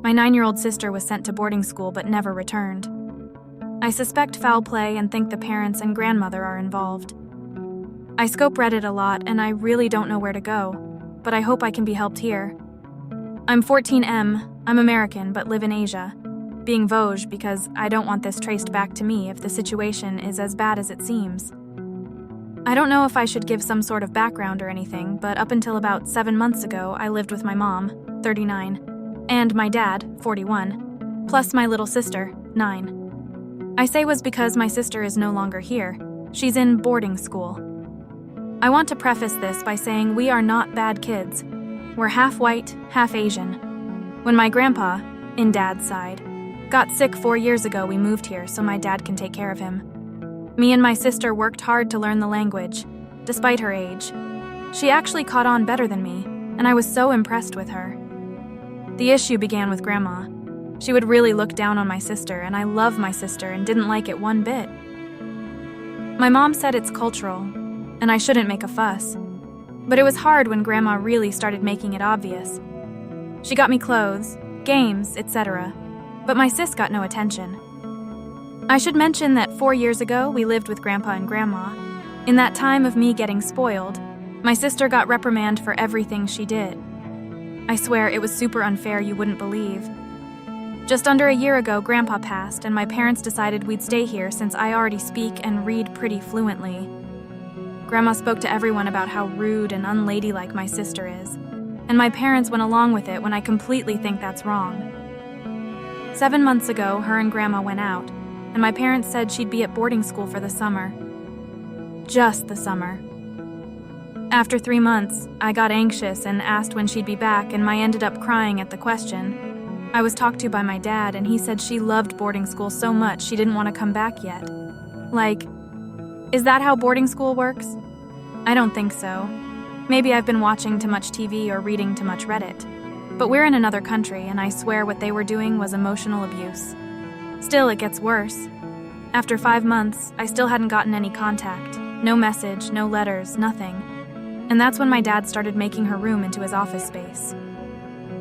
My 9-year-old sister was sent to boarding school but never returned. I suspect foul play and think the parents and grandmother are involved. I scope Reddit a lot and I really don't know where to go, but I hope I can be helped here. I'm 14M, I'm American but live in Asia, being Vosges because I don't want this traced back to me if the situation is as bad as it seems. I don't know if I should give some sort of background or anything, but up until about 7 months ago, I lived with my mom, 39, and my dad, 41, plus my little sister, 9. I say was because my sister is no longer here. She's in boarding school. I want to preface this by saying we are not bad kids. We're half white, half Asian. When my grandpa, in Dad's side, got sick 4 years ago, we moved here so my dad can take care of him. Me and my sister worked hard to learn the language, despite her age. She actually caught on better than me, and I was so impressed with her. The issue began with Grandma. She would really look down on my sister, and I love my sister and didn't like it one bit. My mom said it's cultural, and I shouldn't make a fuss. But it was hard when Grandma really started making it obvious. She got me clothes, games, etc., but my sis got no attention. I should mention that 4 years ago, we lived with Grandpa and Grandma. In that time of me getting spoiled, my sister got reprimanded for everything she did. I swear it was super unfair, you wouldn't believe. Just under a year ago, Grandpa passed, and my parents decided we'd stay here since I already speak and read pretty fluently. Grandma spoke to everyone about how rude and unladylike my sister is, and my parents went along with it when I completely think that's wrong. 7 months ago, her and Grandma went out, and my parents said she'd be at boarding school for the summer. Just the summer. After 3 months, I got anxious and asked when she'd be back, and I ended up crying at the question. I was talked to by my dad, and he said she loved boarding school so much she didn't want to come back yet. Like, is that how boarding school works? I don't think so. Maybe I've been watching too much TV or reading too much Reddit. But we're in another country, and I swear what they were doing was emotional abuse. Still, it gets worse. After 5 months, I still hadn't gotten any contact. No message, no letters, nothing. And that's when my dad started making her room into his office space.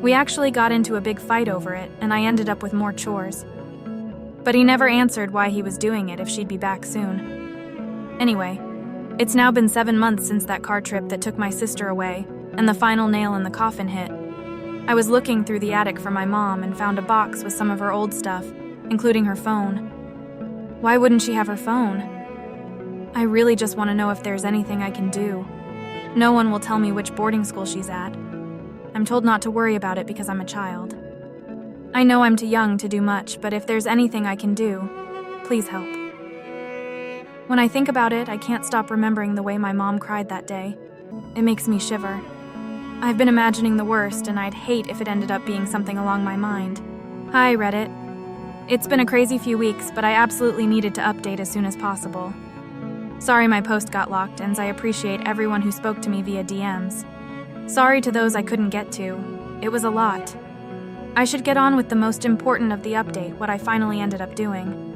We actually got into a big fight over it, and I ended up with more chores. But he never answered why he was doing it if she'd be back soon. Anyway, it's now been 7 months since that car trip that took my sister away, and the final nail in the coffin hit. I was looking through the attic for my mom and found a box with some of her old stuff, including her phone. Why wouldn't she have her phone? I really just want to know if there's anything I can do. No one will tell me which boarding school she's at. I'm told not to worry about it because I'm a child. I know I'm too young to do much, but if there's anything I can do, please help. When I think about it, I can't stop remembering the way my mom cried that day. It makes me shiver. I've been imagining the worst, and I'd hate if it ended up being something along my mind. Hi, Reddit. It's been a crazy few weeks, but I absolutely needed to update as soon as possible. Sorry my post got locked, and I appreciate everyone who spoke to me via DMs. Sorry to those I couldn't get to. It was a lot. I should get on with the most important of the update, what I finally ended up doing.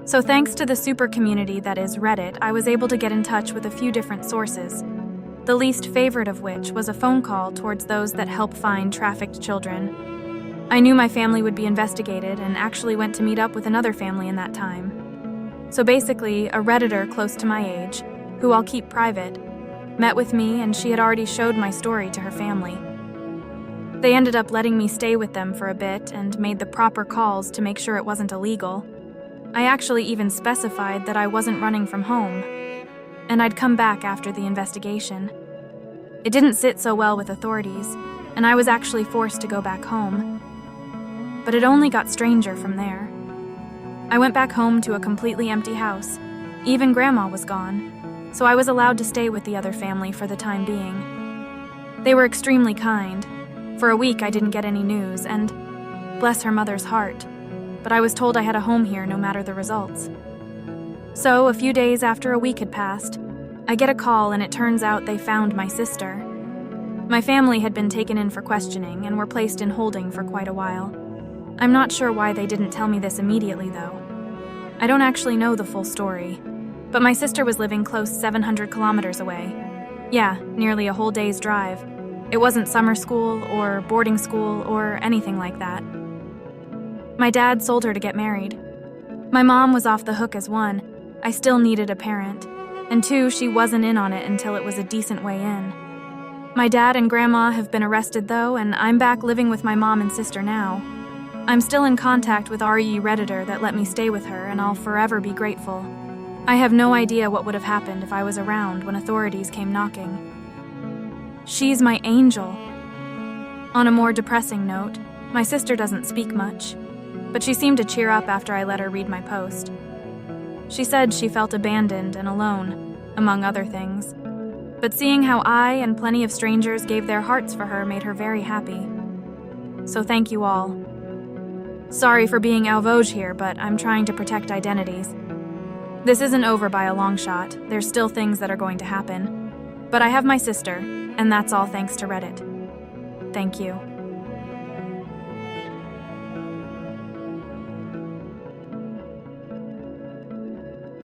So thanks to the super community that is Reddit, I was able to get in touch with a few different sources, the least favorite of which was a phone call towards those that help find trafficked children. I knew my family would be investigated and actually went to meet up with another family in that time. So basically, a Redditor close to my age, who I'll keep private, met with me and she had already showed my story to her family. They ended up letting me stay with them for a bit and made the proper calls to make sure it wasn't illegal. I actually even specified that I wasn't running from home, and I'd come back after the investigation. It didn't sit so well with authorities, and I was actually forced to go back home. But it only got stranger from there. I went back home to a completely empty house. Even Grandma was gone, so I was allowed to stay with the other family for the time being. They were extremely kind. For a week I didn't get any news, and bless her mother's heart, but I was told I had a home here no matter the results. So, a few days after a week had passed, I get a call and it turns out they found my sister. My family had been taken in for questioning and were placed in holding for quite a while. I'm not sure why they didn't tell me this immediately, though. I don't actually know the full story, but my sister was living close 700 kilometers away. Yeah, nearly a whole day's drive. It wasn't summer school or boarding school or anything like that. My dad sold her to get married. My mom was off the hook as one. I still needed a parent. And two, she wasn't in on it until it was a decent way in. My dad and grandma have been arrested though, and I'm back living with my mom and sister now. I'm still in contact with RE Redditor that let me stay with her, and I'll forever be grateful. I have no idea what would have happened if I was around when authorities came knocking. She's my angel. On a more depressing note, my sister doesn't speak much, but she seemed to cheer up after I let her read my post. She said she felt abandoned and alone, among other things. But seeing how I and plenty of strangers gave their hearts for her made her very happy. So thank you all. Sorry for being Alvoge here, but I'm trying to protect identities. This isn't over by a long shot. There's still things that are going to happen. But I have my sister, and that's all thanks to Reddit. Thank you.